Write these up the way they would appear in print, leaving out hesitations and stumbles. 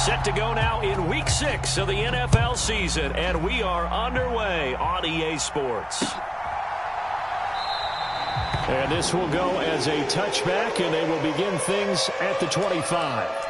Set to go now in Week 6 of the NFL season, and we are underway on EA Sports. And this will go as a touchback, and they will begin things at the 25.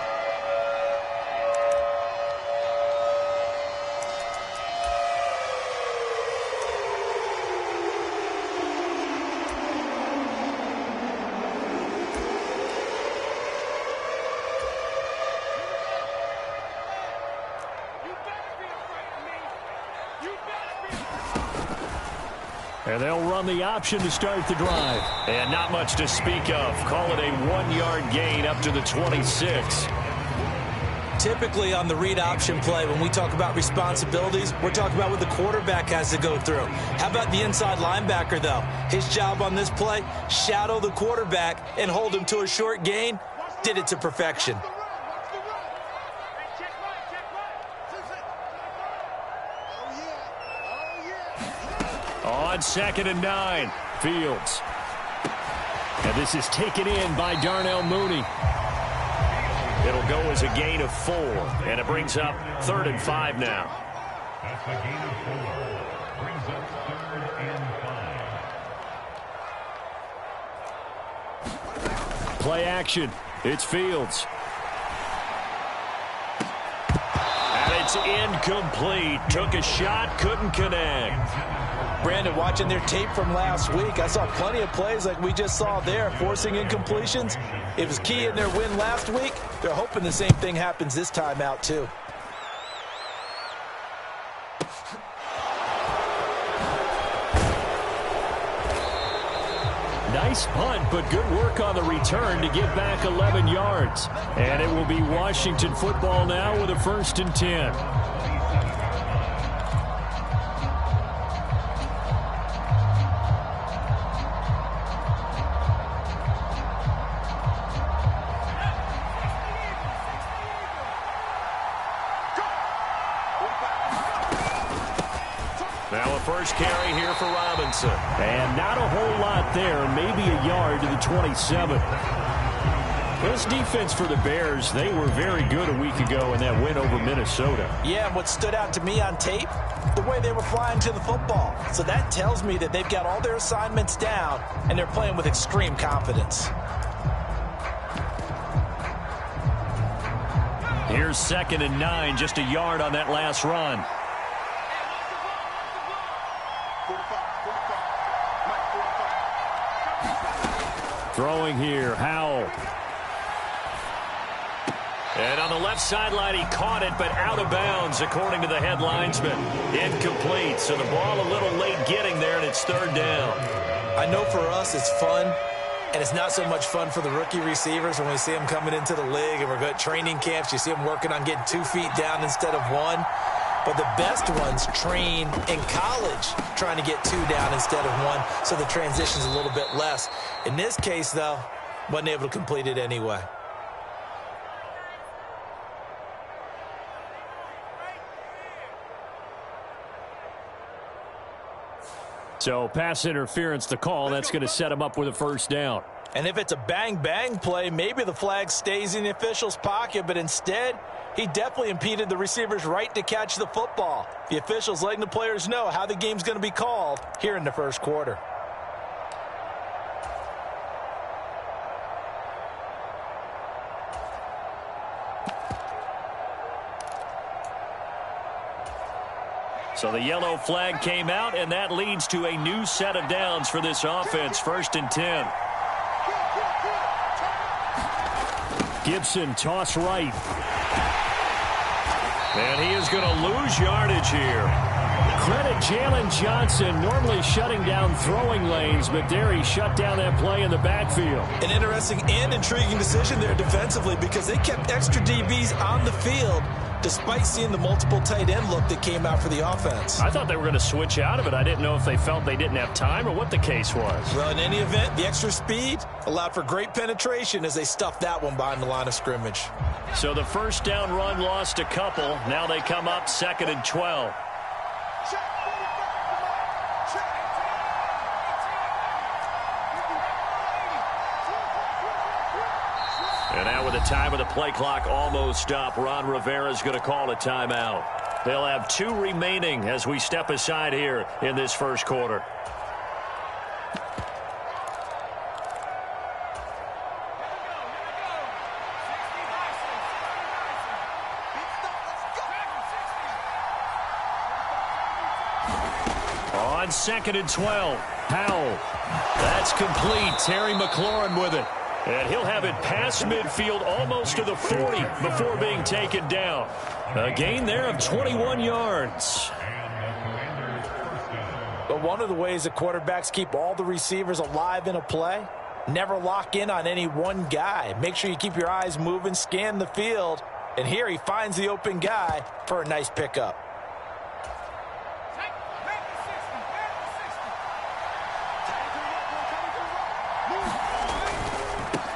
And they'll run the option to start the drive. And not much to speak of. Call it a 1-yard gain up to the 26. Typically on the read option play, when we talk about responsibilities, we're talking about what the quarterback has to go through. How about the inside linebacker, though? His job on this play, shadow the quarterback and hold him to a short gain. Did it to perfection. On 2nd and 9, Fields. And this is taken in by Darnell Mooney. It'll go as a gain of 4, and it brings up 3rd and 5 now. That's a gain of 4. Brings up 3rd and 5. Play action. It's Fields. And it's incomplete. Took a shot, couldn't connect. Brandon, watching their tape from last week, I saw plenty of plays like we just saw there, forcing incompletions. It was key in their win last week. They're hoping the same thing happens this time out, too. Nice punt, but good work on the return to get back 11 yards. And it will be Washington football now with a 1st and 10. Now a first carry here for Robinson. And not a whole lot there, maybe a yard to the 27. This defense for the Bears, they were very good a week ago in that win over Minnesota. Yeah, and what stood out to me on tape, the way they were flying to the football. So that tells me that they've got all their assignments down, and they're playing with extreme confidence. Here's 2nd and 9, just a yard on that last run. Throwing here, Howell. And on the left sideline, he caught it, but out of bounds, according to the head linesman. Incomplete, so the ball a little late getting there, and it's 3rd down. I know for us it's fun, and it's not so much fun for the rookie receivers when we see them coming into the league, and we're going to training camps. You see them working on getting 2 feet down instead of 1. But the best ones train in college trying to get 2 down instead of 1, so the transition's a little bit less. In this case, though, wasn't able to complete it anyway. So pass interference the call. That's going to set him up with a 1st down. And if it's a bang-bang play, maybe the flag stays in the official's pocket, but instead, he definitely impeded the receiver's right to catch the football. The official's letting the players know how the game's going to be called here in the 1st quarter. So the yellow flag came out, and that leads to a new set of downs for this offense. 1st and 10. Gibson toss right. And he is going to lose yardage here. Credit Jalen Johnson, normally shutting down throwing lanes, but there he shut down that play in the backfield. An interesting and intriguing decision there defensively, because they kept extra DBs on the field despite seeing the multiple tight end look that came out for the offense. I thought they were going to switch out of it. I didn't know if they felt they didn't have time or what the case was. Well, in any event, the extra speed allowed for great penetration as they stuffed that one behind the line of scrimmage. So the 1st down run lost a couple. Now they come up 2nd and 12. And now with the time of the play clock almost up, Ron Rivera's going to call a timeout. They'll have 2 remaining as we step aside here in this first quarter. On 2nd and 12, Powell. That's complete. Terry McLaurin with it. And he'll have it past midfield almost to the 40 before being taken down. A gain there of 21 yards. But one of the ways that quarterbacks keep all the receivers alive in a play, never lock in on any one guy. Make sure you keep your eyes moving, scan the field. And here he finds the open guy for a nice pickup.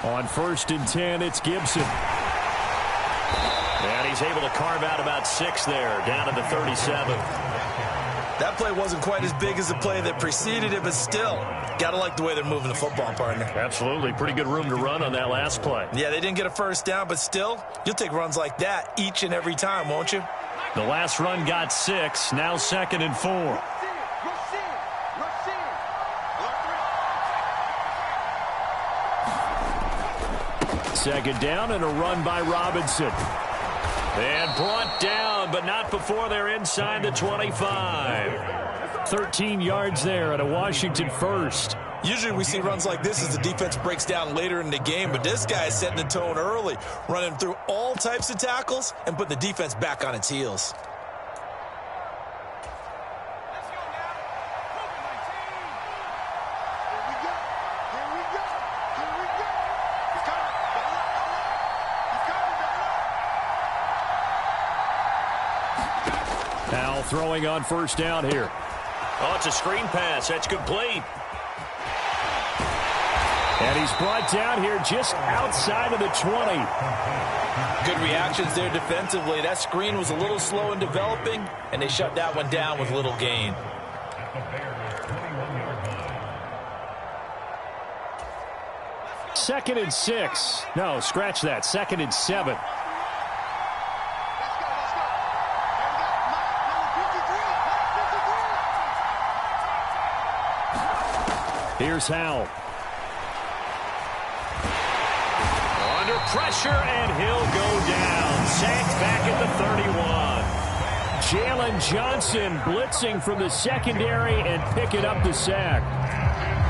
On 1st and 10, it's Gibson. And he's able to carve out about 6 there, down to the 37. That play wasn't quite as big as the play that preceded it, but still, got to like the way they're moving the football, partner. Absolutely. Pretty good room to run on that last play. Yeah, they didn't get a first down, but still, you'll take runs like that each and every time, won't you? The last run got 6, now 2nd and 4. Second down and a run by Robinson. And brought down, but not before they're inside the 25. 13 yards there at a Washington first. Usually we see runs like this as the defense breaks down later in the game, but this guy is setting the tone early, running through all types of tackles and putting the defense back on its heels. Powell throwing on 1st down here. Oh, it's a screen pass. That's complete. And he's brought down here just outside of the 20. Good reactions there defensively. That screen was a little slow in developing, and they shut that one down with little gain. Second and 6. No, scratch that. 2nd and 7. Here's Howell. Under pressure, and he'll go down. Sacked back at the 31. Jalen Johnson blitzing from the secondary and picking up the sack.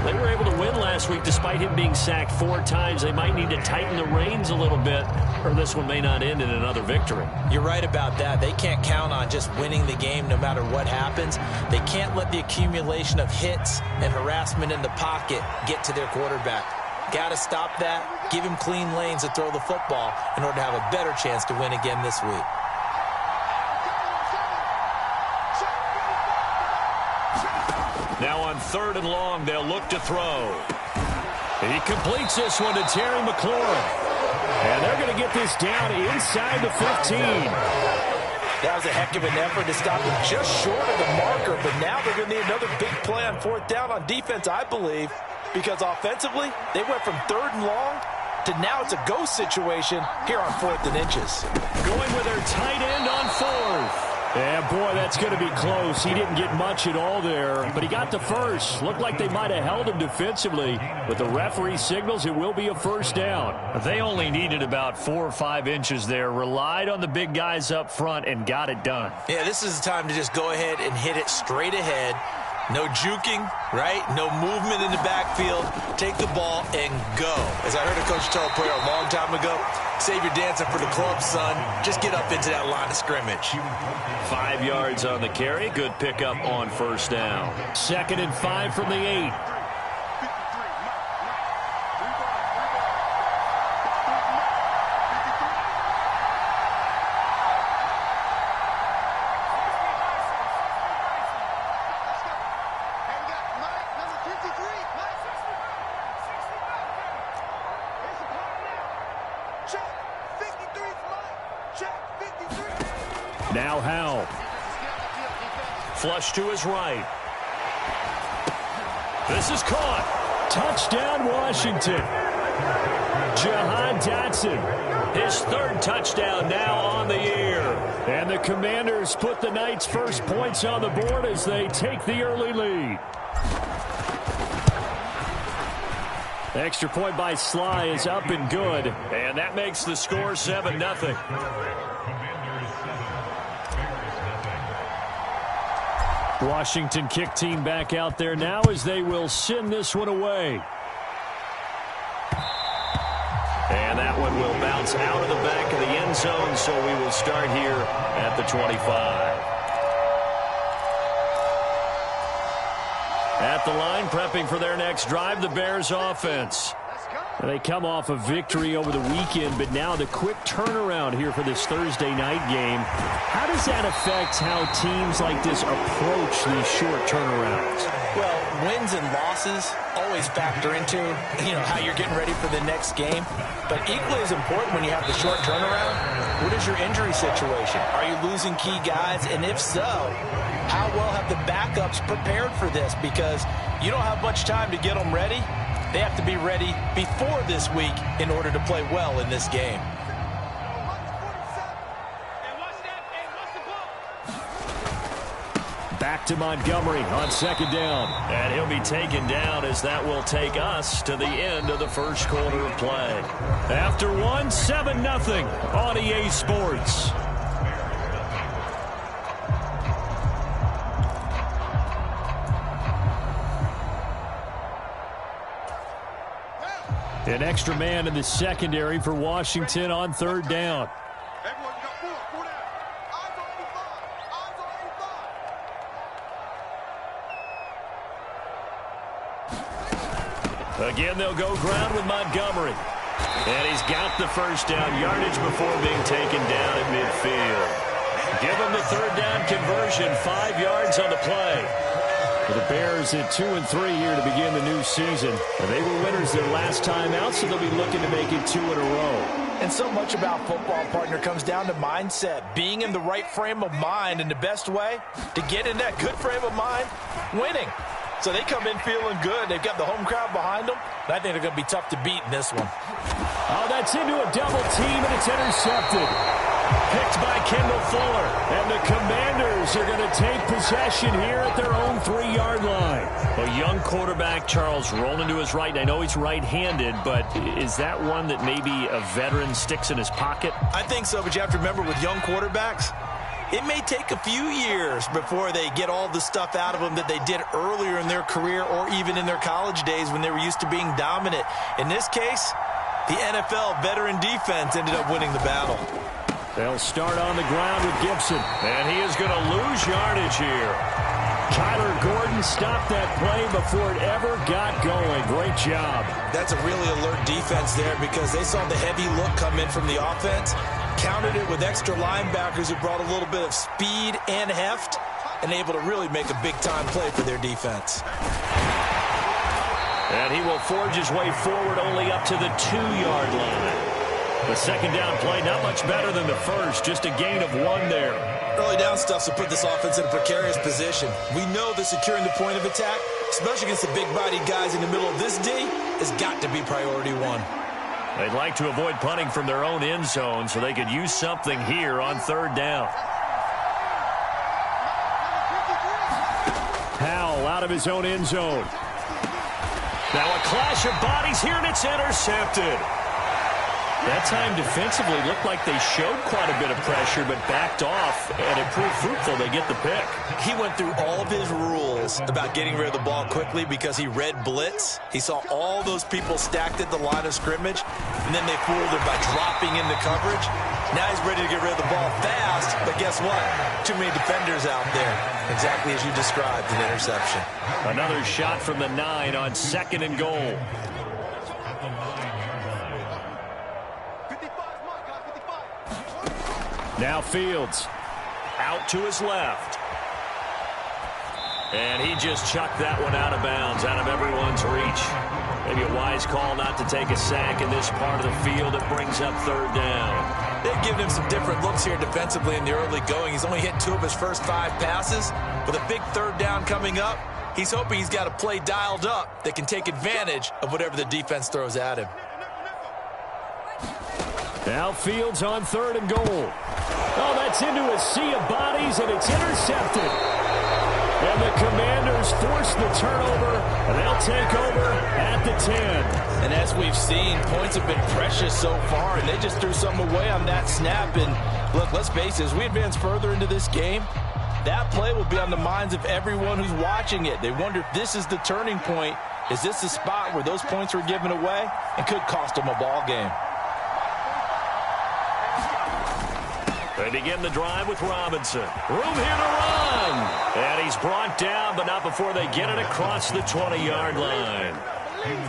They were able to win last week despite him being sacked 4 times. They might need to tighten the reins a little bit, or this one may not end in another victory. You're right about that. They can't count on just winning the game no matter what happens. They can't let the accumulation of hits and harassment in the pocket get to their quarterback. Got to stop that, give him clean lanes to throw the football in order to have a better chance to win again this week. Now on 3rd and long, they'll look to throw. He completes this one to Terry McLaurin. And they're going to get this down inside the 15. That was a heck of an effort to stop him just short of the marker, but now they're going to need another big play on 4th down on defense, I believe, because offensively, they went from 3rd and long to now it's a go situation here on 4th and inches. Going with their tight end on 4th. Yeah, boy, that's going to be close. He didn't get much at all there, but he got the first. Looked like they might have held him defensively, but the referee signals it will be a 1st down. They only needed about 4 or 5 inches there, relied on the big guys up front, and got it done. Yeah, this is the time to just go ahead and hit it straight ahead. No juking, right? No movement in the backfield. Take the ball and go. As I heard a coach tell a player a long time ago, save your dancing for the club, son. Just get up into that line of scrimmage. 5 yards on the carry. Good pickup on 1st down. 2nd and 5 from the 8. Now Howell. Flush to his right. This is caught. Touchdown, Washington. Jahan Dotson, his third touchdown now on the year. And the Commanders put the Knights' first points on the board as they take the early lead. Extra point by Sly is up and good. And that makes the score 7-0. Washington kick team back out there now as they will send this one away. And that one will bounce out of the back of the end zone, so we will start here at the 25. At the line, prepping for their next drive, the Bears offense. They come off a victory over the weekend, but now the quick turnaround here for this Thursday night game. How does that affect how teams like this approach these short turnarounds? Well, wins and losses always factor into, how you're getting ready for the next game. But equally as important when you have the short turnaround, what is your injury situation? Are you losing key guys? And if so, how well have the backups prepared for this? Because you don't have much time to get them ready. They have to be ready before this week in order to play well in this game. Back to Montgomery on second down. And he'll be taken down as that will take us to the end of the first quarter of play. After one, 7-0 on EA Sports. An extra man in the secondary for Washington on third down. Again, they'll go ground with Montgomery. And he's got the first down yardage before being taken down at midfield. Give him the third down conversion, 5 yards on the play. For the Bears at 2-3 here to begin the new season. They were winners their last time out, so they'll be looking to make it 2 in a row. And so much about football, partner, comes down to mindset. Being in the right frame of mind, and the best way to get in that good frame of mind, winning. So they come in feeling good. They've got the home crowd behind them. And I think they're going to be tough to beat in this one. Oh, that's into a double team, and it's intercepted. Picked by Kendall Fuller. And the Commanders are going to take possession here at their own 3-yard line. A young quarterback, Charles, rolling to his right. I know he's right-handed, but is that one that maybe a veteran sticks in his pocket? I think so, but you have to remember with young quarterbacks, it may take a few years before they get all the stuff out of them that they did earlier in their career or even in their college days when they were used to being dominant. In this case, the NFL veteran defense ended up winning the battle. They'll start on the ground with Gibson. And he is going to lose yardage here. Kyler Gordon stopped that play before it ever got going. Great job. That's a really alert defense there because they saw the heavy look come in from the offense, countered it with extra linebackers who brought a little bit of speed and heft, and able to really make a big-time play for their defense. And he will forge his way forward only up to the 2-yard line. The second down play, not much better than the first, just a gain of 1 there. Early down stuff to put this offense in a precarious position. We know that securing the point of attack, especially against the big-bodied guys in the middle of this D, has got to be priority 1. They'd like to avoid punting from their own end zone so they could use something here on third down. Howell out of his own end zone. Now a clash of bodies here, and it's intercepted. That time defensively looked like they showed quite a bit of pressure but backed off, and it proved fruitful. They get the pick. He went through all of his rules about getting rid of the ball quickly because he read blitz. He saw all those people stacked at the line of scrimmage, and then they fooled him by dropping into coverage. Now he's ready to get rid of the ball fast, but guess what? Too many defenders out there. Exactly as you described, an interception. Another shot from the 9 on second and goal. Now Fields out to his left. And he just chucked that one out of bounds, out of everyone's reach. Maybe a wise call not to take a sack in this part of the field. It brings up third down. They've given him some different looks here defensively in the early going. He's only hit 2 of his first 5 passes. With a big third down coming up, he's hoping he's got a play dialed up that can take advantage of whatever the defense throws at him. Outfield's on 3rd and goal. Oh, that's into a sea of bodies, and it's intercepted. And the Commanders force the turnover, and they'll take over at the 10. And as we've seen, points have been precious so far, and they just threw something away on that snap. And look, let's face it, as we advance further into this game, that play will be on the minds of everyone who's watching it. They wonder if this is the turning point. Is this the spot where those points were given away and could cost them a ball game? They begin the drive with Robinson. Room here to run. And he's brought down, but not before they get it across the 20-yard line.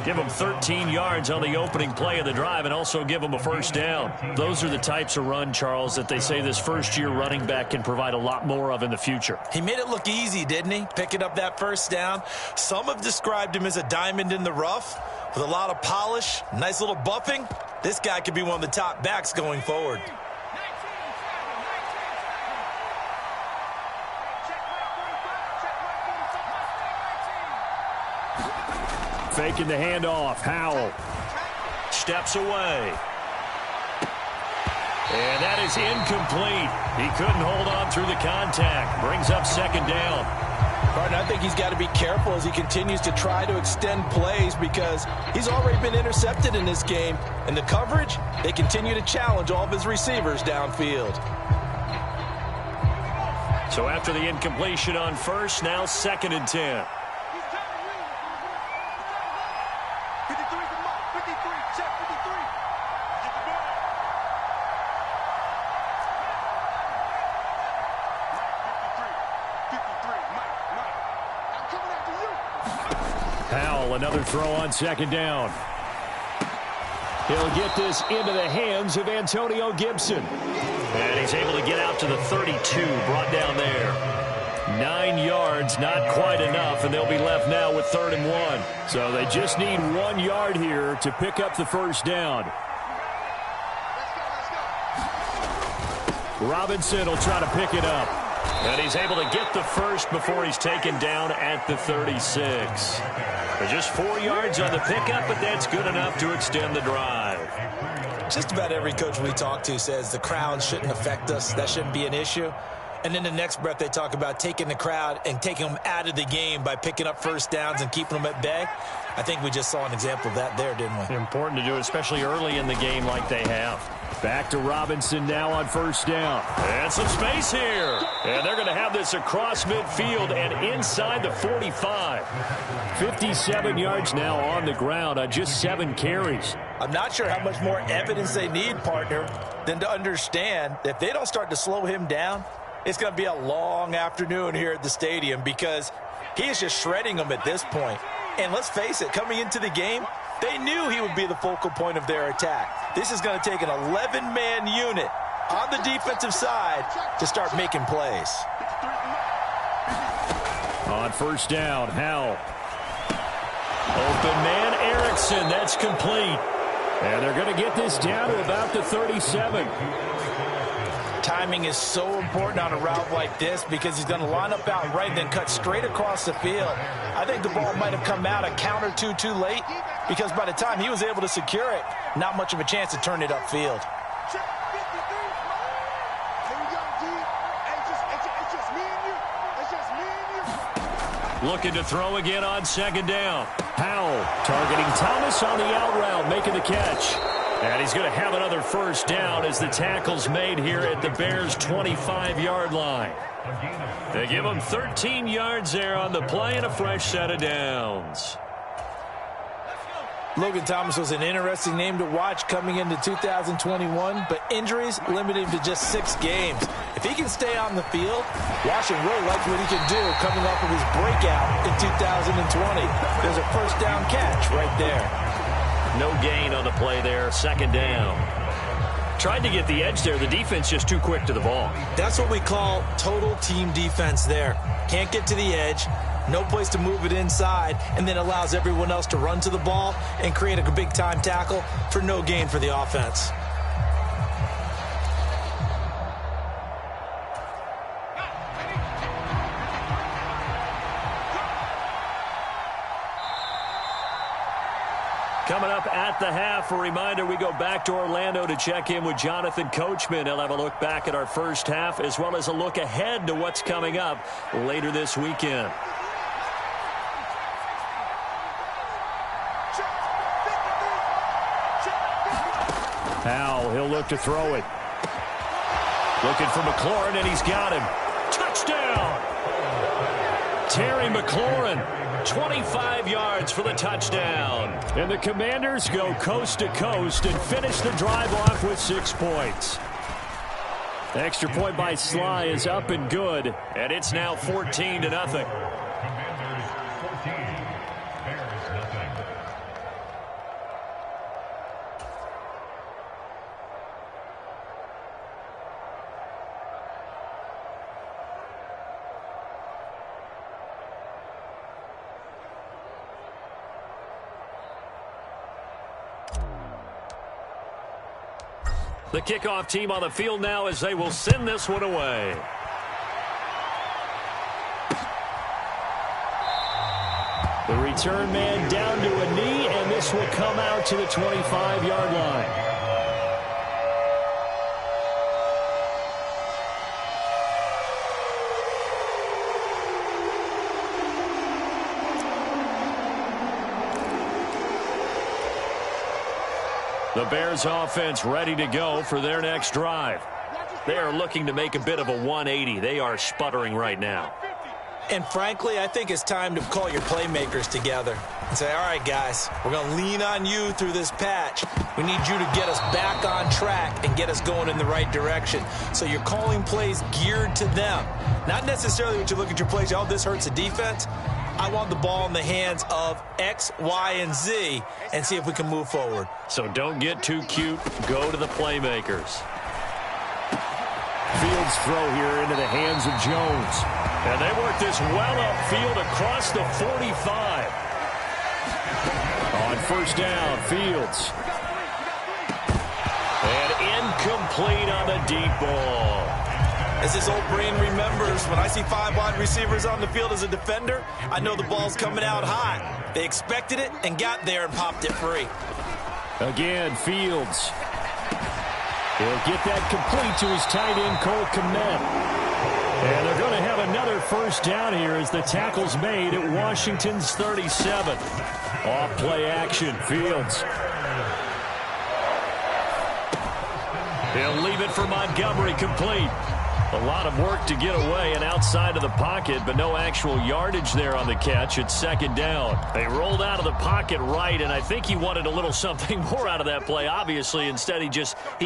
Give them 13 yards on the opening play of the drive and also give them a first down. Those are the types of run, Charles, that they say this first-year running back can provide a lot more of in the future. He made it look easy, didn't he? Picking up that first down. Some have described him as a diamond in the rough with a lot of polish, nice little buffing. This guy could be one of the top backs going forward. Faking the handoff. Howell steps away. And that is incomplete. He couldn't hold on through the contact. Brings up 2nd down. Partner, I think he's got to be careful as he continues to try to extend plays because he's already been intercepted in this game. And the coverage, they continue to challenge all of his receivers downfield. So after the incompletion on first, now 2nd and 10. Another throw on 2nd down. He'll get this into the hands of Antonio Gibson. And he's able to get out to the 32, brought down there. 9 yards, not quite enough, and they'll be left now with 3rd and 1. So they just need 1 yard here to pick up the first down. Robinson will try to pick it up. And he's able to get the first before he's taken down at the 36. Just 4 yards on the pickup, but that's good enough to extend the drive. Just about every coach we talk to says the crowd shouldn't affect us. That shouldn't be an issue. And in the next breath, they talk about taking the crowd and taking them out of the game by picking up first downs and keeping them at bay. I think we just saw an example of that there, didn't we? Important to do, especially early in the game like they have. Back to Robinson now on first down. And some space here. And they're going to have this across midfield and inside the 45. 57 yards now on the ground on just 7 carries. I'm not sure how much more evidence they need, partner, than to understand that if they don't start to slow him down, it's going to be a long afternoon here at the stadium because he is just shredding them at this point. And let's face it, coming into the game, they knew he would be the focal point of their attack. This is going to take an 11-man unit on the defensive side to start making plays. On first down, Howell. Open man, Erickson. That's complete. And they're going to get this down to about the 37. Timing is so important on a route like this because he's going to line up out right and then cut straight across the field. I think the ball might have come out a count or two too late because by the time he was able to secure it, not much of a chance to turn it upfield. Looking to throw again on 2nd down. Howell targeting Thomas on the out route, making the catch. And he's going to have another first down as the tackle's made here at the Bears' 25-yard line. They give him 13 yards there on the play and a fresh set of downs. Logan Thomas was an interesting name to watch coming into 2021, but injuries limited him to just 6 games. If he can stay on the field, Washington really likes what he can do coming off of his breakout in 2020. There's a first down catch right there. No gain on the play there, 2nd down. Tried to get the edge there. The defense just too quick to the ball. That's what we call total team defense there. Can't get to the edge, no place to move it inside, and then allows everyone else to run to the ball and create a big-time tackle for no gain for the offense. Coming up up at the half. A reminder, we go back to Orlando to check in with Jonathan Coachman. He'll have a look back at our first half as well as a look ahead to what's coming up later this weekend. Powell, he'll look to throw it. Looking for McLaurin, and he's got him. Touchdown! Terry McLaurin, 25 yards for the touchdown. And the Commanders go coast to coast and finish the drive off with 6 points. The extra point by Sly is up and good, and it's now 14-0. Commanders 14, Bears nothing. The kickoff team on the field now as they will send this one away. The return man down to a knee, and this will come out to the 25-yard line. The Bears offense ready to go for their next drive. They are looking to make a bit of a 180. They are sputtering right now. And frankly, I think it's time to call your playmakers together and say, all right, guys, we're going to lean on you through this patch. We need you to get us back on track and get us going in the right direction. So you're calling plays geared to them. Not necessarily what you look at your plays, oh, this hurts the defense. I want the ball in the hands of X, Y, and Z and see if we can move forward. So don't get too cute. Go to the playmakers. Fields throw here into the hands of Jones. And they work this well upfield across the 45. On first down, Fields. And incomplete on the deep ball. As his old brain remembers, when I see 5 wide receivers on the field as a defender, I know the ball's coming out hot. They expected it and got there and popped it free. Again, Fields. He'll get that complete to his tight end, Cole Kmet. And they're going to have another first down here as the tackle's made at Washington's 37. Off play action, Fields. He'll leave it for Montgomery, complete. A lot of work to get away and outside of the pocket, but no actual yardage there on the catch. It's second down. They rolled out of the pocket right, and I think he wanted a little something more out of that play, obviously. Instead, he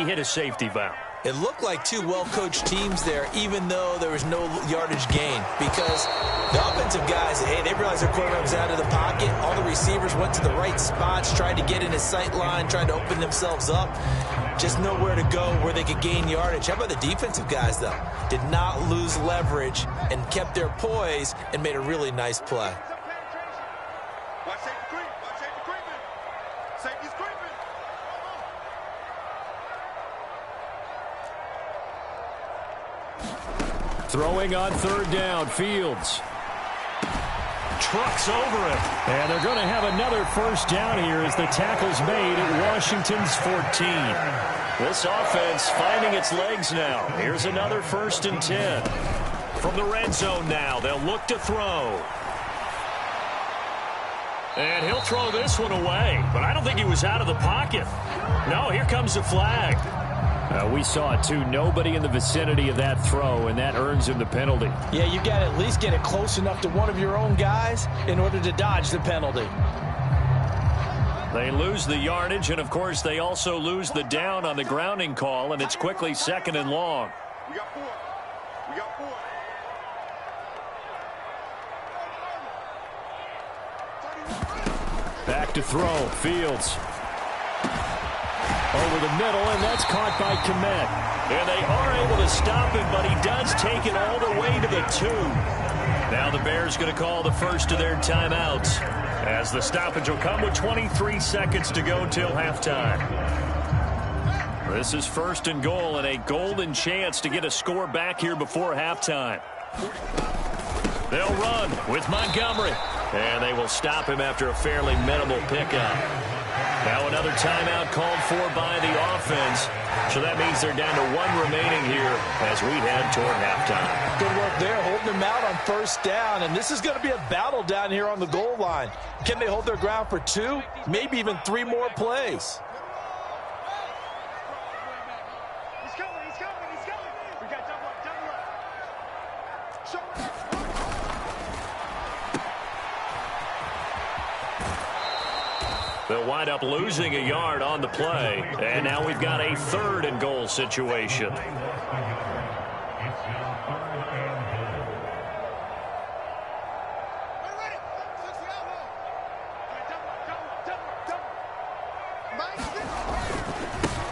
hit a safety valve. It looked like two well-coached teams there, even though there was no yardage gain, because the offensive guys, hey, they realized their quarterback was out of the pocket. All the receivers went to the right spots, tried to get in his sight line, tried to open themselves up. Just nowhere to go where they could gain yardage. How about the defensive guys, though? Did not lose leverage and kept their poise and made a really nice play. Watch safety creep. Watch safety creeping. Safety's creeping. Throwing on third down, Fields. Trucks over him. And they're going to have another first down here as the tackle's made at Washington's 14. This offense finding its legs now. Here's another 1st and 10. From the red zone now, they'll look to throw. And he'll throw this one away. But I don't think he was out of the pocket. No, here comes the flag. We saw it, too. Nobody in the vicinity of that throw, and that earns him the penalty. Yeah, you got to at least get it close enough to one of your own guys in order to dodge the penalty. They lose the yardage, and, of course, they also lose the down on the grounding call, and it's quickly 2nd and long. We got 4. We got 4. Back to throw. Fields. Over the middle, and that's caught by Kmet. And they are able to stop him, but he does take it all the way to the 2. Now the Bears going to call the first of their timeouts, as the stoppage will come with 23 seconds to go till halftime. This is 1st and goal, and a golden chance to get a score back here before halftime. They'll run with Montgomery, and they will stop him after a fairly minimal pickup. Now another timeout called for by the offense. So that means they're down to 1 remaining here as we head toward halftime. Good work there, holding them out on first down. And this is going to be a battle down here on the goal line. Can they hold their ground for 2, maybe even 3 more plays? He's coming. We got double up. Show it. They'll wind up losing a yard on the play. And now we've got a 3rd and goal situation. It's now 3rd and goal.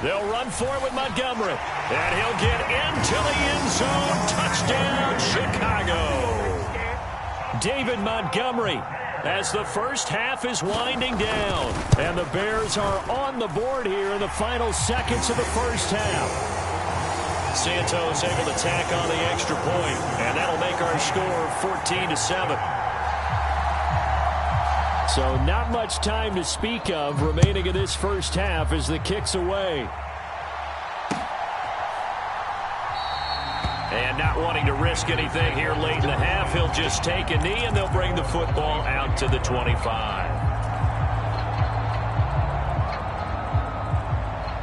They'll run for it with Montgomery. And he'll get into the end zone. Touchdown, Chicago. David Montgomery, as the first half is winding down. And the Bears are on the board here in the final seconds of the first half. Santos able to tack on the extra point, and that'll make our score 14-7. So not much time to speak of remaining in this first half as the kick's away. And not wanting to risk anything here late in the half, he'll just take a knee, and they'll bring the football out to the 25.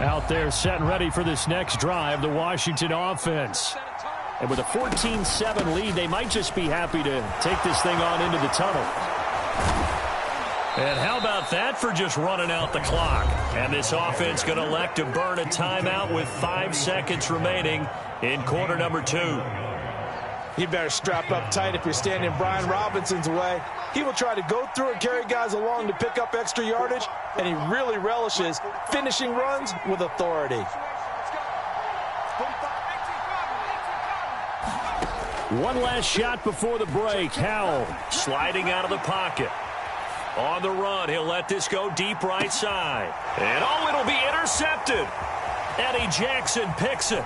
Out there set and ready for this next drive, the Washington offense. And with a 14-7 lead, they might just be happy to take this thing on into the tunnel. And how about that for just running out the clock? And this offense going to elect to burn a timeout with 5 seconds remaining in quarter number 2. You better strap up tight if you're standing Brian Robinson's way. He will try to go through and carry guys along to pick up extra yardage, and he really relishes finishing runs with authority. One last shot before the break. Howell sliding out of the pocket. On the run, he'll let this go deep right side. And oh, it'll be intercepted. Eddie Jackson picks it.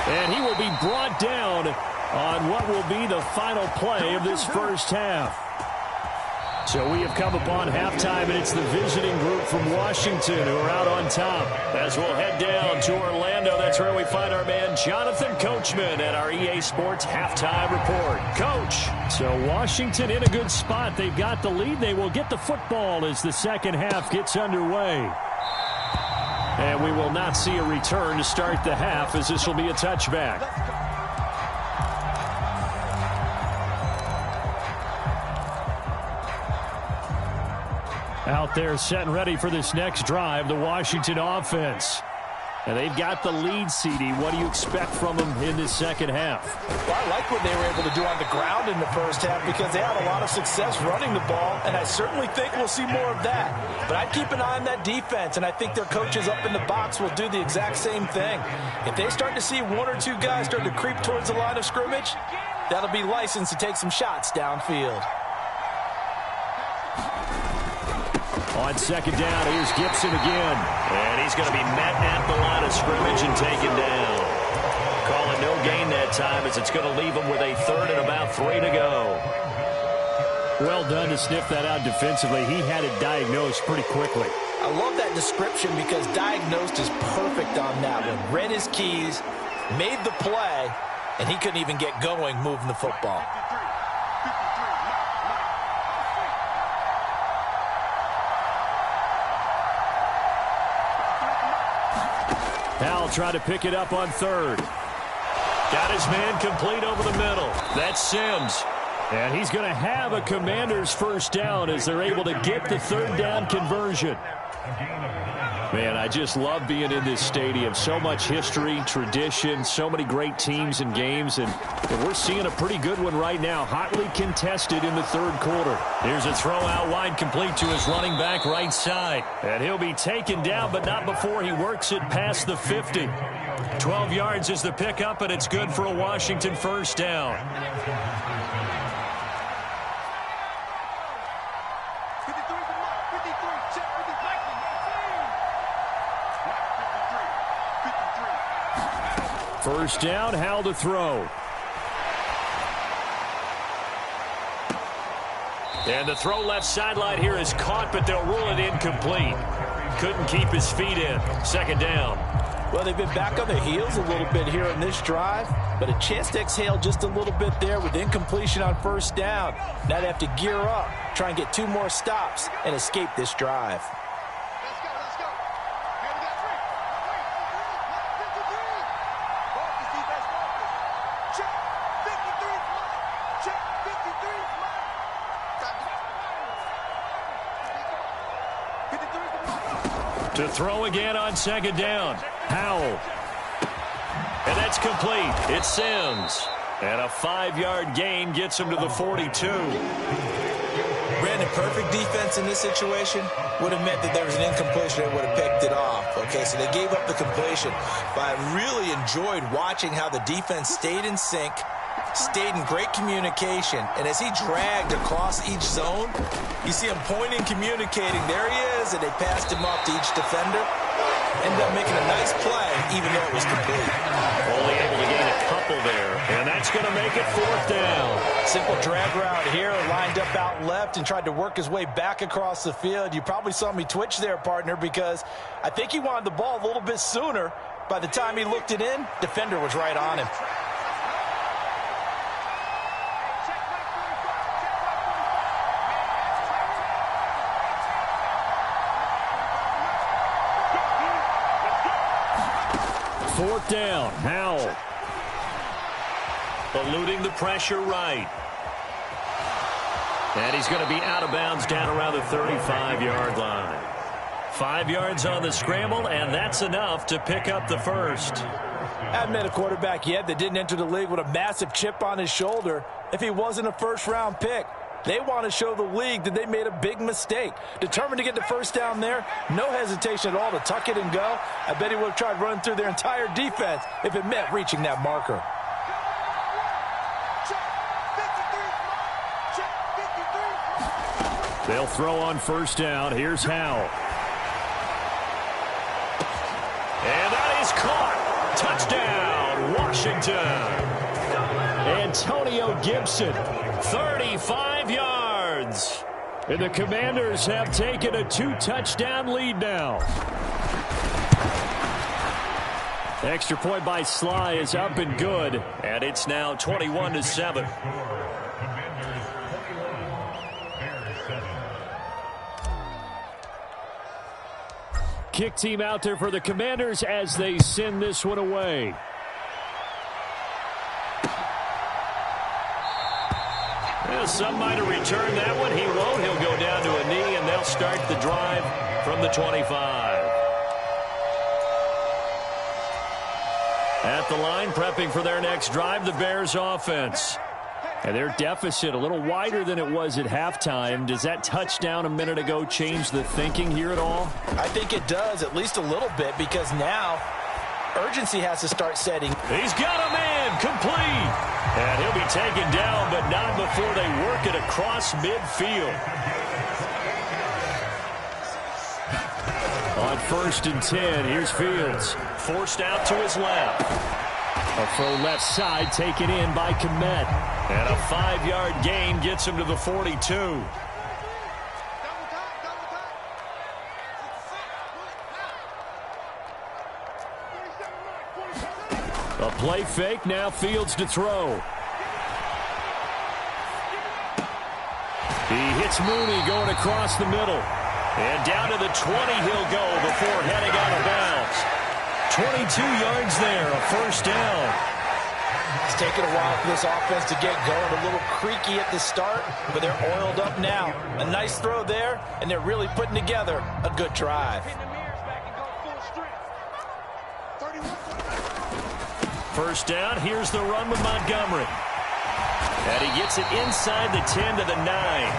And he will be brought down on what will be the final play of this first half. So we have come upon halftime, and it's the visiting group from Washington who are out on top. As we'll head down to Orlando, that's where we find our man Jonathan Coachman at our EA Sports Halftime Report. Coach. So Washington in a good spot. They've got the lead. They will get the football as the second half gets underway. And we will not see a return to start the half, as this will be a touchback. Out there set and ready for this next drive, the Washington offense. And they've got the lead, CD. What do you expect from them in this second half? Well, I like what they were able to do on the ground in the first half because they had a lot of success running the ball, and I certainly think we'll see more of that. But I'd keep an eye on that defense, and I think their coaches up in the box will do the exact same thing. If they start to see 1 or 2 guys start to creep towards the line of scrimmage, that'll be licensed to take some shots downfield. On second down, here's Gibson again. And he's going to be met at the line of scrimmage and taken down. Calling no gain that time, as it's going to leave him with a 3rd and about 3 to go. Well done to sniff that out defensively. He had it diagnosed pretty quickly. I love that description because diagnosed is perfect on that one. Read his keys, made the play, and he couldn't even get going moving the football. Howell tried to pick it up on 3rd. Got his man complete over the middle. That's Sims. And he's going to have a Commander's first down as they're able to get the 3rd down conversion. Man, I just love being in this stadium. So much history, tradition, so many great teams and games. And we're seeing a pretty good one right now, hotly contested in the 3rd quarter. Here's a throw out wide, complete to his running back right side. And he'll be taken down, but not before he works it past the 50. 12 yards is the pickup, and it's good for a Washington first down. First down, Howell to throw. And the throw left sideline here is caught, but they'll rule it incomplete. Couldn't keep his feet in. Second down. Well, they've been back on their heels a little bit here in this drive, but a chance to exhale just a little bit there with incompletion on first down. Now they have to gear up, try and get 2 more stops, and escape this drive. Let's go. Here we got 3. Focus, defense, focus. Check. 53 is mine. Check. 53 is mine. 53 is the ball. To throw again on second down. Howell. And that's complete. It's Sims. And a 5-yard gain gets him to the 42. Brandon, perfect defense in this situation would have meant that there was an incompletion that would have picked it off. Okay, so they gave up the completion. But I really enjoyed watching how the defense stayed in sync, stayed in great communication, and as he dragged across each zone, you see him pointing, communicating. There he is, and they passed him off to each defender. Ended up making a nice play, even though it was complete. Only able to gain a couple there, and that's going to make it 4th down. Simple drag route here, lined up out left and tried to work his way back across the field. You probably saw me twitch there, partner, because I think he wanted the ball a little bit sooner. By the time he looked it in, defender was right on him. Fourth down, Howell. Eluding the pressure right. And he's going to be out of bounds down around the 35-yard line. 5 yards on the scramble, and that's enough to pick up the first. I haven't met a quarterback yet that didn't enter the league with a massive chip on his shoulder if he wasn't a first-round pick. They want to show the league that they made a big mistake. Determined to get the first down there, no hesitation at all to tuck it and go. I bet he would have tried running through their entire defense if it meant reaching that marker. They'll throw on first down. Here's Howell. And that is caught. Touchdown, Washington. Antonio Gibson, 35 yards. And the Commanders have taken a 2-touchdown lead now. Extra point by Sly is up and good, and it's now 21-7. Kick team out there for the Commanders as they send this one away. Well, some might have returned that one. He won't. He'll go down to a knee, and they'll start the drive from the 25. At the line, prepping for their next drive, the Bears offense. And their deficit a little wider than it was at halftime. Does that touchdown a minute ago change the thinking here at all? I think it does, at least a little bit, because now urgency has to start setting. He's got a man complete. And he'll be taken down, but not before they work it across midfield. On 1st and 10, here's Fields. Forced out to his left. A throw left side taken in by Kmet. And a 5-yard gain gets him to the 42. A play fake, now Fields to throw. He hits Mooney going across the middle. And down to the 20 he'll go before heading out of bounds. 22 yards there, a first down. It's taken a while for this offense to get going. A little creaky at the start, but they're oiled up now. A nice throw there, and they're really putting together a good drive. First down, here's the run with Montgomery. And he gets it inside the 10 to the 9.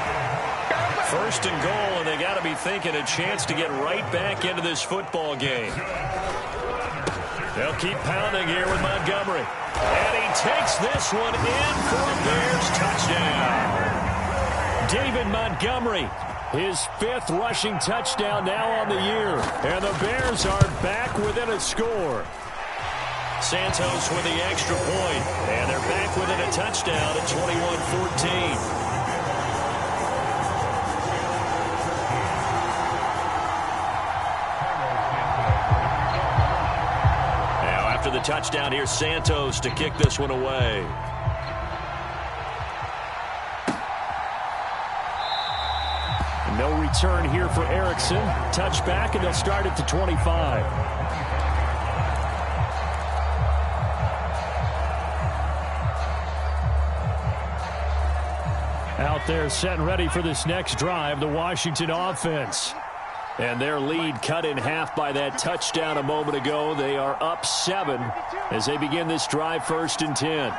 First and goal, and they got to be thinking a chance to get right back into this football game. They'll keep pounding here with Montgomery. And he takes this one in for a Bears touchdown. David Montgomery, his 5th rushing touchdown now on the year. And the Bears are back within a score. Santos with the extra point, and they're back within a touchdown at 21-14. the touchdown here. Santos to kick this one away. No return here for Erickson. Touchback, and they'll start at the 25. Out there set and ready for this next drive, the Washington offense. And their lead cut in half by that touchdown a moment ago. They are up 7 as they begin this drive, 1st and 10.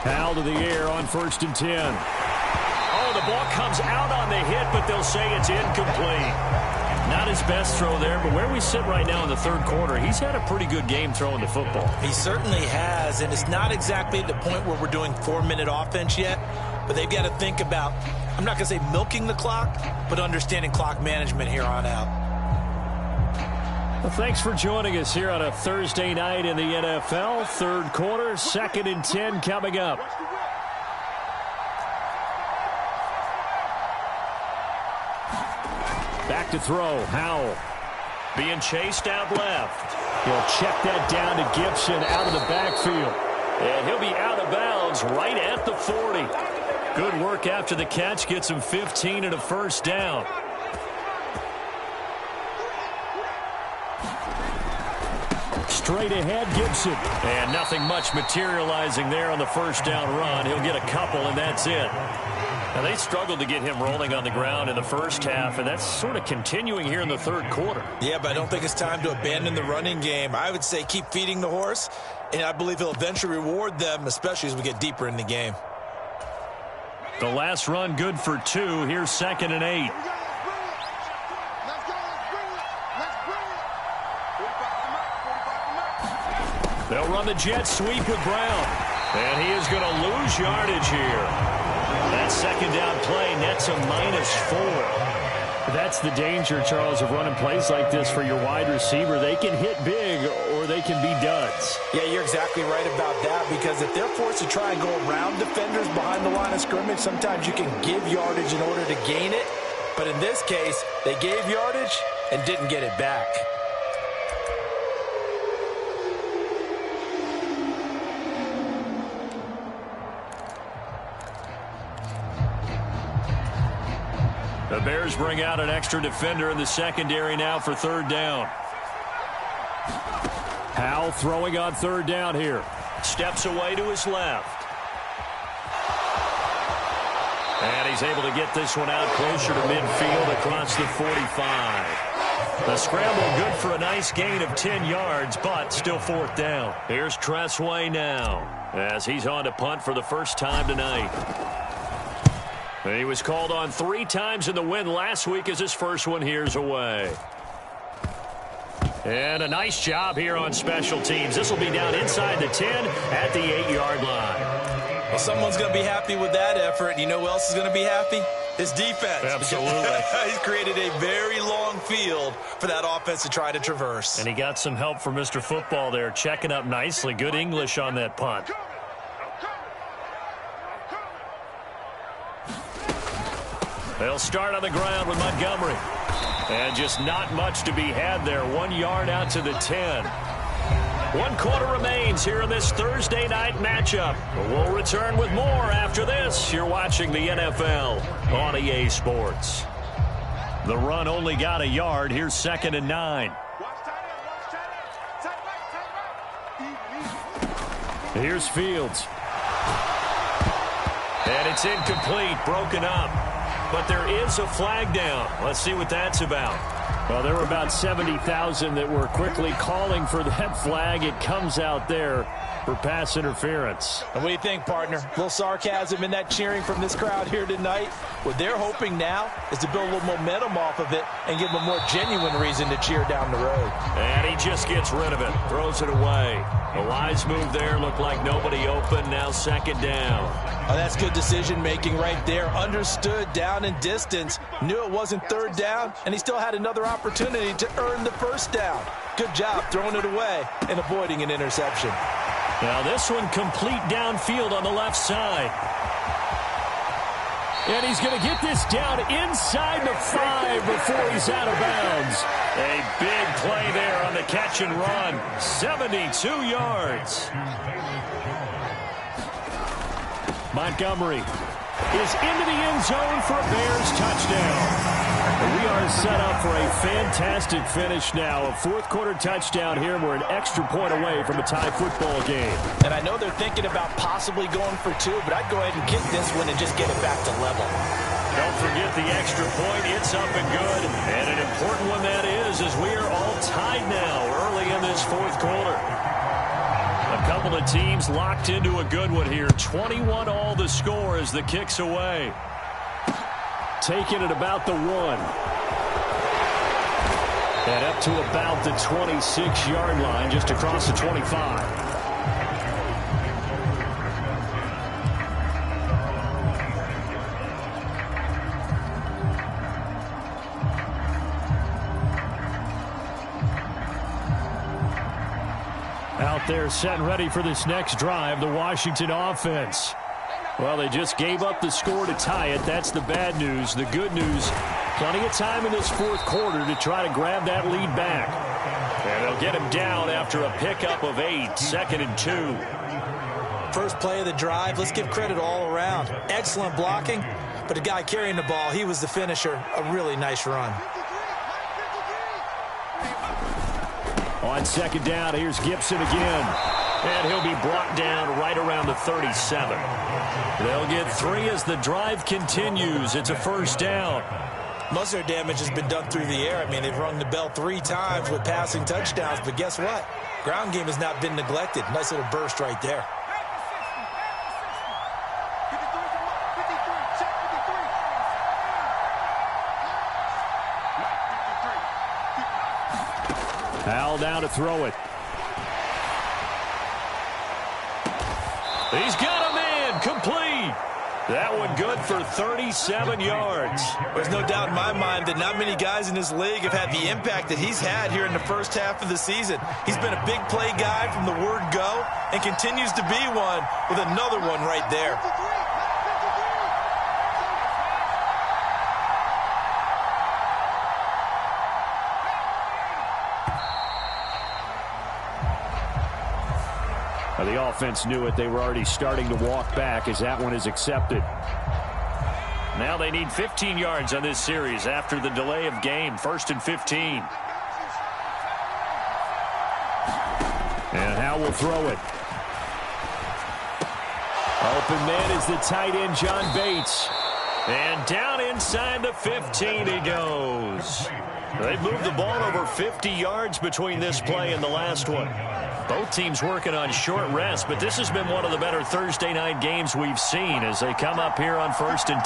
Howell to the air on 1st and 10. Oh, the ball comes out on the hit, but they'll say it's incomplete. Not his best throw there, but where we sit right now in the 3rd quarter, he's had a pretty good game throwing the football. He certainly has, and it's not exactly at the point where we're doing 4-minute offense yet, but they've got to think about, I'm not going to say milking the clock, but understanding clock management here on out. Well, thanks for joining us here on a Thursday night in the NFL. 3rd quarter, 2nd and 10 coming up. Back to throw, Howell. Being chased out left. He'll check that down to Gibson out of the backfield. And he'll be out of bounds right at the 40. Good work after the catch. Gets him 15 and a 1st down. Straight ahead, Gibson. And nothing much materializing there on the 1st down run. He'll get a couple, and that's it. Now, they struggled to get him rolling on the ground in the 1st half, and that's sort of continuing here in the 3rd quarter. Yeah, but I don't think it's time to abandon the running game. I would say keep feeding the horse, and I believe he'll eventually reward them, especially as we get deeper in the game. The last run good for 2. Here's 2nd and 8. They'll run the jet sweep with Brown. And he is going to lose yardage here. That 2nd down play nets a -4. That's the danger, Charles, of running plays like this for your wide receiver. They can hit big or they can be duds. Yeah, you're exactly right about that, because if they're forced to try and go around defenders behind the line of scrimmage, sometimes you can give yardage in order to gain it. But in this case, they gave yardage and didn't get it back. The Bears bring out an extra defender in the secondary now for 3rd down. Howell throwing on 3rd down here. Steps away to his left. And he's able to get this one out closer to midfield across the 45. The scramble good for a nice gain of 10 yards, but still 4th down. Here's Tressway now as he's on to punt for the first time tonight. He was called on 3 times in the win last week as his first one here's away. And a nice job here on special teams. This will be down inside the 10 at the 8-yard line. Well, someone's going to be happy with that effort. You know who else is going to be happy? His defense. Absolutely. He's created a very long field for that offense to try to traverse. And he got some help from Mr. Football there, checking up nicely. Good English on that punt. They'll start on the ground with Montgomery. And just not much to be had there. 1 yard out to the 10. 1 quarter remains here in this Thursday night matchup. We'll return with more after this. You're watching the NFL on EA Sports. The run only got a yard. Here's 2nd and 9. Here's Fields. And it's incomplete, broken up. But there is a flag down. Let's see what that's about. Well, there were about 70,000 that were quickly calling for that flag. It comes out there for pass interference. And what do you think, partner? A little sarcasm in that cheering from this crowd here tonight. What they're hoping now is to build a little momentum off of it and give them a more genuine reason to cheer down the road. And he just gets rid of it, throws it away. A wise move there, looked like nobody open, now 2nd down. Oh, that's good decision-making right there. Understood down and distance, knew it wasn't 3rd down, and he still had another opportunity to earn the 1st down. Good job throwing it away and avoiding an interception. Now this one complete downfield on the left side. And he's going to get this down inside the 5 before he's out of bounds. A big play there on the the catch and run. 72 yards. Montgomery is into the end zone for a Bears touchdown. We are set up for a fantastic finish now. A fourth-quarter touchdown here. We're an extra point away from a tie football game. And I know they're thinking about possibly going for two, but I'd go ahead and kick this one and just get it back to level. Don't forget the extra point. It's up and good. And an important one that is, as we are all tied now early in this fourth quarter. A couple of teams locked into a good one here. 21 all the score as the kick's away. Taking it about the 1. And up to about the 26-yard line, just across the 25. Out there set and ready for this next drive, the Washington offense. Well, they just gave up the score to tie it. That's the bad news. The good news, plenty of time in this fourth quarter to try to grab that lead back. And they'll get him down after a pickup of 8, 2nd and 2. First play of the drive, let's give credit all around. Excellent blocking, but the guy carrying the ball, he was the finisher. A really nice run. On second down, here's Gibson again. And he'll be brought down right around the 37. They'll get 3 as the drive continues. It's a first down. Most of their damage has been done through the air. I mean, they've rung the bell 3 times with passing touchdowns, but guess what? Ground game has not been neglected. Nice little burst right there. Hal down to throw it. He's got a man complete. That one good for 37 yards. There's no doubt in my mind that not many guys in this league have had the impact that he's had here in the first half of the season. He's been a big play guy from the word go and continues to be one with another one right there. The offense knew it. They were already starting to walk back as that one is accepted. Now they need 15 yards on this series after the delay of game. 1st and 15. And Hal will throw it. Open man is the tight end, John Bates. And down inside the 15 he goes. They've moved the ball over 50 yards between this play and the last one. Both teams working on short rest, but this has been one of the better Thursday night games we've seen as they come up here on 1st and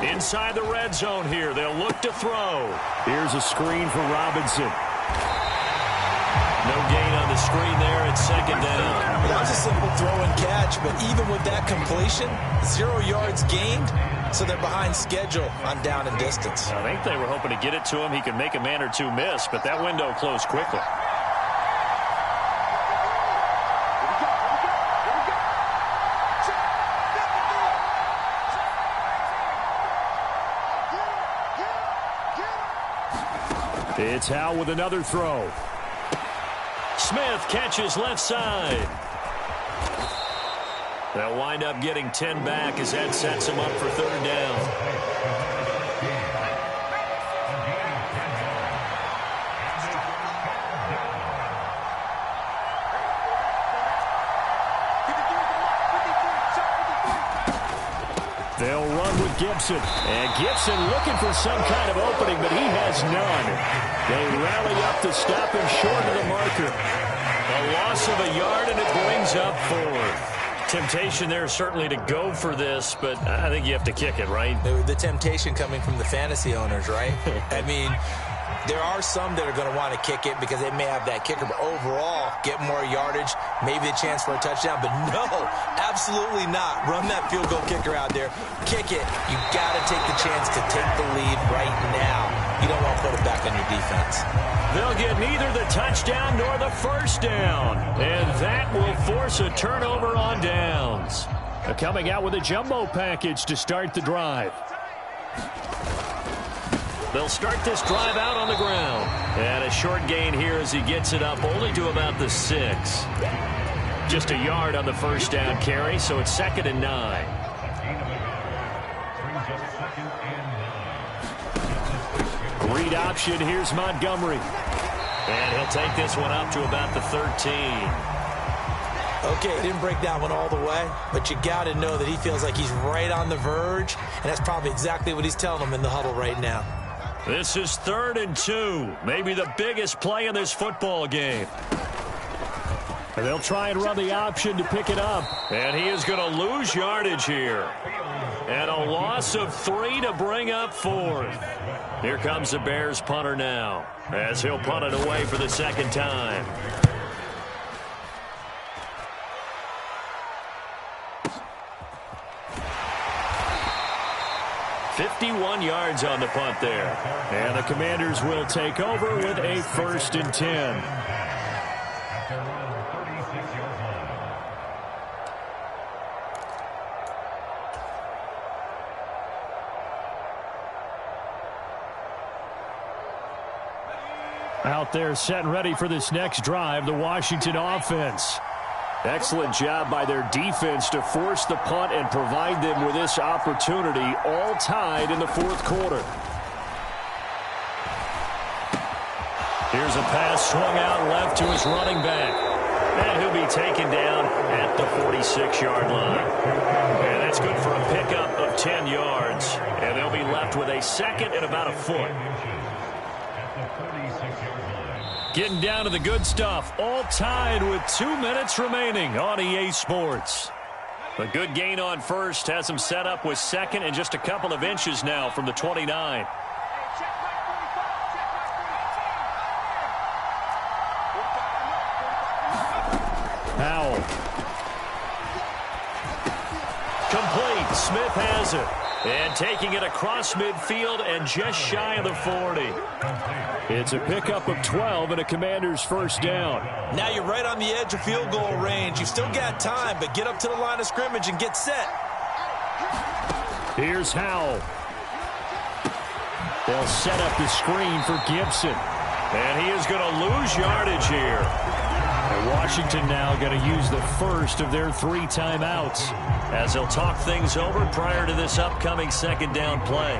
10. Inside the red zone here, they'll look to throw. Here's a screen for Robinson. No gain on the screen there at 2nd down. That was a simple throw and catch, but even with that completion, 0 yards gained. So they're behind schedule on down and distance. I think they were hoping to get it to him. He could make a man or two miss, but that window closed quickly. It's Hal with another throw. Smith catches left side. They'll wind up getting 10 back as that sets him up for 3rd down. They'll run with Gibson. And Gibson looking for some kind of opening, but he has none. They rally up to stop him short of the marker. A loss of a yard, and it brings up 4. Temptation there certainly to go for this, but I think you have to kick it, right? The temptation coming from the fantasy owners, right? I mean, there are some that are going to want to kick it because they may have that kicker, but overall, get more yardage, maybe a chance for a touchdown. But no, absolutely not. Run that field goal kicker out there. Kick it. You got to take the chance to take the lead right now. You don't want to put it back on your defense. They'll get neither the touchdown nor the first down. And that will force a turnover on downs. Coming out with a jumbo package to start the drive. They'll start this drive out on the ground. And a short gain here as he gets it up only to about the 6. Just a yard on the first down carry, so it's 2nd and 9. Read option, here's Montgomery. And he'll take this one up to about the 13. Okay, didn't break that one all the way, but you got to know that he feels like he's right on the verge, and that's probably exactly what he's telling them in the huddle right now. This is 3rd and 2, maybe the biggest play in this football game. And they'll try and run the option to pick it up. And he is going to lose yardage here. And a loss of 3 to bring up 4th. Here comes the Bears punter now, as he'll punt it away for the 2nd time. 51 yards on the punt there. And the Commanders will take over with a 1st and 10. Out there set and ready for this next drive, the Washington offense. Excellent job by their defense to force the punt and provide them with this opportunity, all tied in the 4th quarter. Here's a pass swung out left to his running back. And he'll be taken down at the 46-yard line. And that's good for a pickup of 10 yards. And they'll be left with a 2nd and about a foot. Getting down to the good stuff, all tied with 2 minutes remaining on EA Sports. A good gain on first has him set up with 2nd and just a couple of inches now from the 29. Howell. Complete. Smith has it. And taking it across midfield and just shy of the 40. It's a pickup of 12 and a Commander's 1st down. Now you're right on the edge of field goal range. You've still got time, but get up to the line of scrimmage and get set. Here's Howell. They'll set up the screen for Gibson. And he is going to lose yardage here. And Washington now going to use the first of their 3 timeouts as they'll talk things over prior to this upcoming 2nd down play.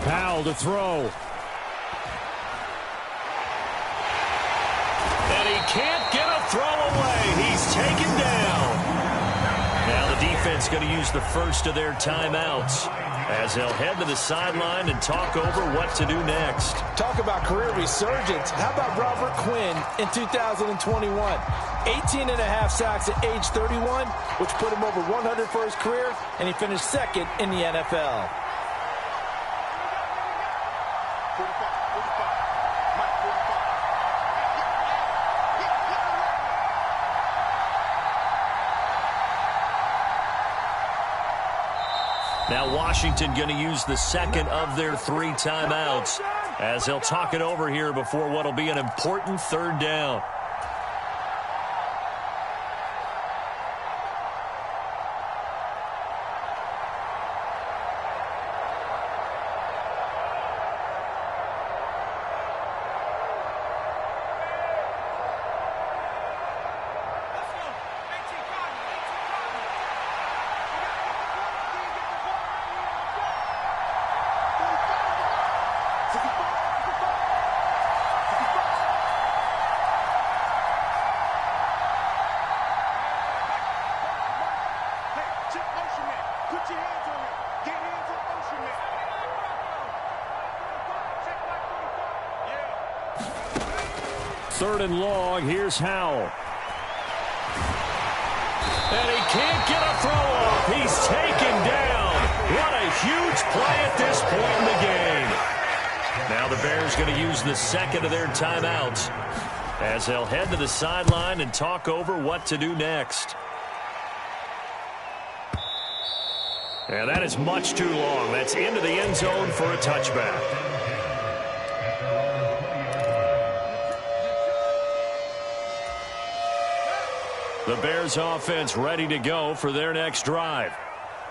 Powell to throw. And he can't get a throw away. He's taken down. Now the defense going to use the first of their timeouts as they'll head to the sideline and talk over what to do next. Talk about career resurgence. How about Robert Quinn in 2021? 18.5 sacks at age 31, which put him over 100 for his career, and he finished 2nd in the NFL. Now Washington going to use the 2nd of their 3 timeouts as they'll talk it over here before what will be an important 3rd down. Third and long, here's Howell. And he can't get a throw off. He's taken down. What a huge play at this point in the game. Now the Bears going to use the 2nd of their timeouts as they'll head to the sideline and talk over what to do next. And that is much too long. That's into the end zone for a touchback. The Bears offense ready to go for their next drive.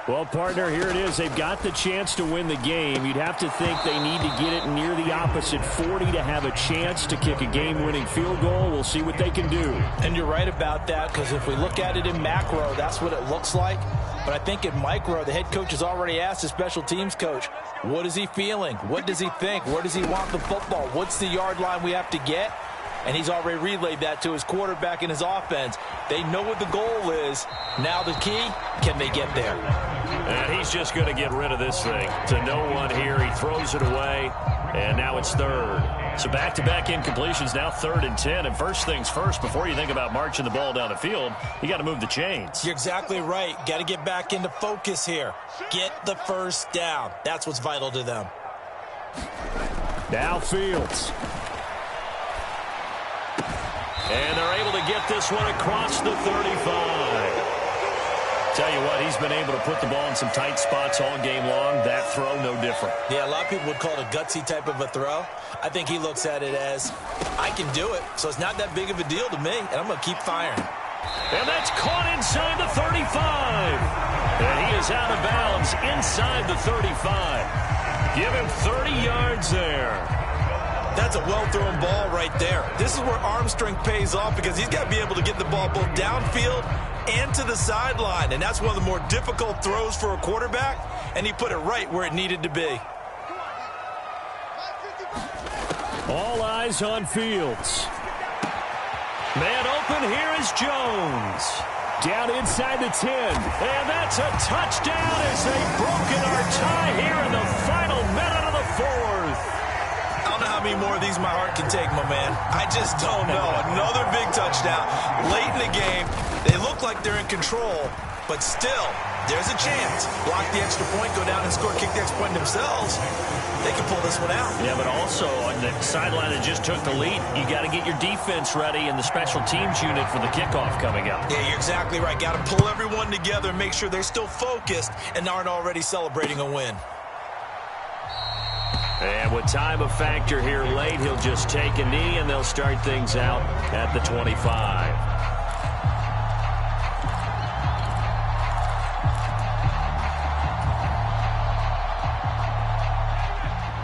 Well, partner, here it is. They've got the chance to win the game. You'd have to think they need to get it near the opposite 40 to have a chance to kick a game-winning field goal. We'll see what they can do. And you're right about that, because if we look at it in macro, that's what it looks like. But I think in micro, the head coach has already asked the special teams coach, what is he feeling? What does he think? Where does he want the football? What's the yard line we have to get? And he's already relayed that to his quarterback and his offense. They know what the goal is. Now the key, can they get there? And he's just going to get rid of this thing. To no one here. He throws it away. And now it's third. So back-to-back incompletions, now 3rd and 10. And first things first, before you think about marching the ball down the field, you got to move the chains. You're exactly right. Got to get back into focus here. Get the first down. That's what's vital to them. Now Fields. And they're able to get this one across the 35. Tell you what, he's been able to put the ball in some tight spots all game long. That throw, no different. Yeah, a lot of people would call it a gutsy type of a throw. I think he looks at it as, I can do it, so it's not that big of a deal to me, and I'm going to keep firing. And that's caught inside the 35. And he is out of bounds inside the 35. Give him 30 yards there. That's a well-thrown ball right there. This is where arm strength pays off, because he's got to be able to get the ball both downfield and to the sideline. And that's one of the more difficult throws for a quarterback, and he put it right where it needed to be. All eyes on Fields. Man open, here is Jones. Down inside the 10. And that's a touchdown as they've broken our tie here in the final minute of the 4th. I don't know how many more of these my heart can take, my man. I just don't know. Another big touchdown late in the game. They look like they're in control, but still, there's a chance. Block the extra point, go down and score, kick the extra point themselves. They can pull this one out. Yeah, but also on the sideline that just took the lead, you got to get your defense ready and the special teams unit for the kickoff coming up. Yeah, you're exactly right. Got to pull everyone together and make sure they're still focused and aren't already celebrating a win. And with time a factor here late, he'll just take a knee and they'll start things out at the 25.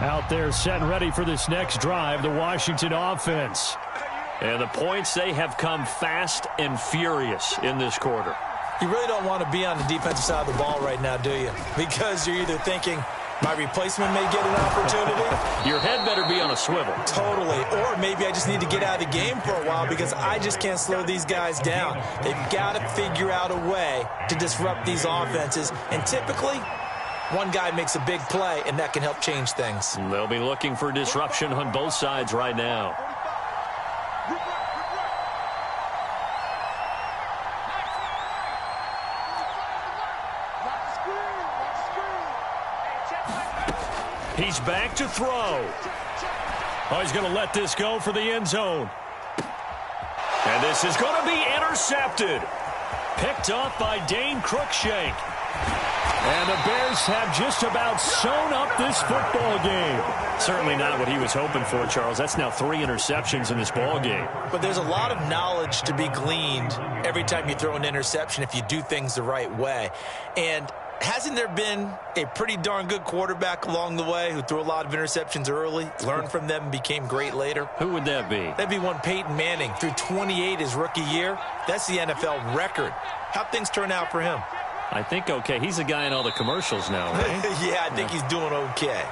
Out there set and ready for this next drive, the Washington offense. And the points, they have come fast and furious in this quarter. You really don't want to be on the defensive side of the ball right now, do you? Because you're either thinking, my replacement may get an opportunity. Your head better be on a swivel. Totally. Or maybe I just need to get out of the game for a while because I just can't slow these guys down. They've got to figure out a way to disrupt these offenses. And typically, one guy makes a big play, and that can help change things. They'll be looking for disruption on both sides right now. He's back to throw. Oh, he's going to let this go for the end zone. And this is going to be intercepted. Picked off by Dane Cruikshank. And the Bears have just about sewn up this football game. Certainly not what he was hoping for, Charles. That's now 3 interceptions in this ball game. But there's a lot of knowledge to be gleaned every time you throw an interception if you do things the right way. And hasn't there been a pretty darn good quarterback along the way who threw a lot of interceptions early, learned from them, and became great later? Who would that be? That'd be one Peyton Manning, threw 28 his rookie year. That's the NFL record. How'd things turn out for him? I think okay. He's a guy in all the commercials now, right? Yeah, I think he's doing okay.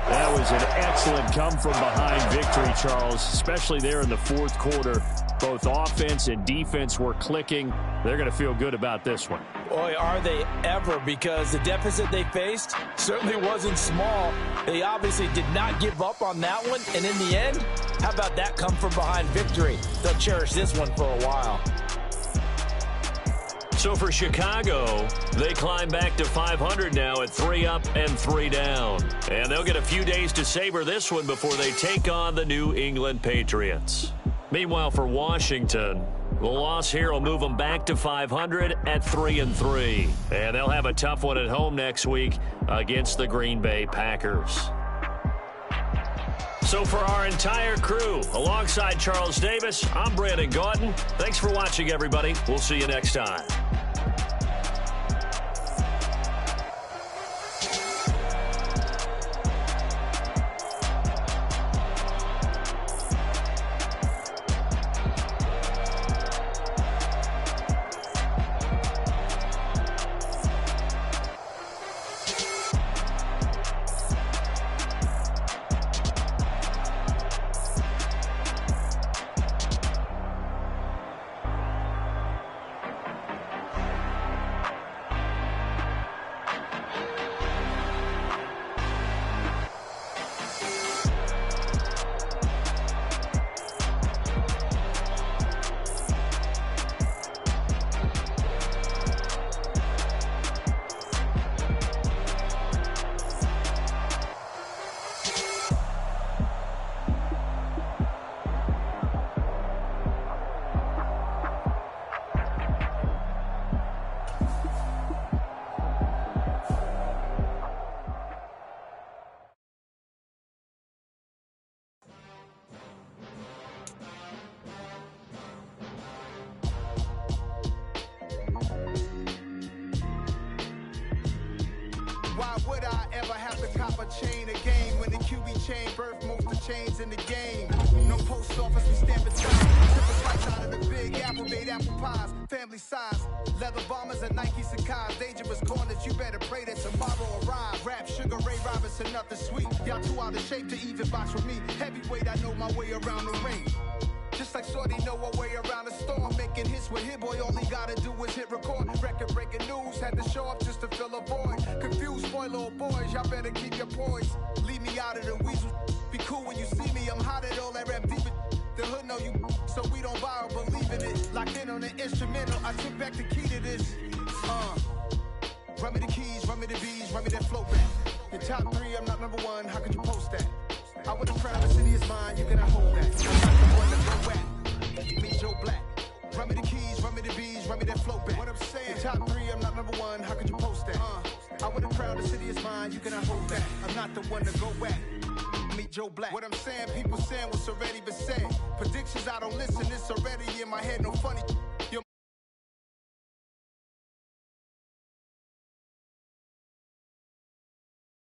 That was an excellent come-from-behind victory, Charles, especially there in the 4th quarter. Both offense and defense were clicking. They're going to feel good about this one. Boy, are they ever, because the deficit they faced certainly wasn't small. They obviously did not give up on that one, and in the end, how about that come-from-behind victory? They'll cherish this one for a while. So for Chicago, they climb back to 500 now at 3 up and 3 down. And they'll get a few days to savor this one before they take on the New England Patriots. Meanwhile, for Washington, the loss here will move them back to 500 at 3 and 3. And they'll have a tough one at home next week against the Green Bay Packers. So for our entire crew, alongside Charles Davis, I'm Brandon Gaudin. Thanks for watching, everybody. We'll see you next time. Why would I ever have to cop a chain a game when the QB chain birth most of chains in the game? No post office, we stamp it down. Triple slice out of the big apple, made apple pies, family size. Leather bombers and Nike Sacai's. Dangerous corners, you better pray that tomorrow arrive. Rap, Sugar Ray Robinson, nothing sweet. Y'all too out of shape to even box with me. Heavyweight, I know my way around the ring. Just like Shorty know a way around the storm. Making hits with Hit Boy, all he gotta do is hit record. Record breaking news, had to show up just to fill a void. Confused boy, little boys, y'all better keep your poise. Leave me out of the weasel. Be cool when you see me, I'm hot at all that rap deep. The hood know you, so we don't buy or believe in it. Locked in on the instrumental, I took back the key to this. Run me the keys, run me the bees, run me that flow back. Your top 3, I'm not number 1, how could you post that? I would have crowned the city is mine, you cannot hold that. I'm not the one to go back. Me Joe Black. Run me the keys, run me the bees, run me that flow back. What I'm saying, your top 3, I'm not number 1, how could you post that? I would have crowned the city is mine, you cannot hold that. I'm not the one to go back. Meet Joe Black. What I'm saying, people saying what's already been said. Predictions, I don't listen, it's already in my head, no funny.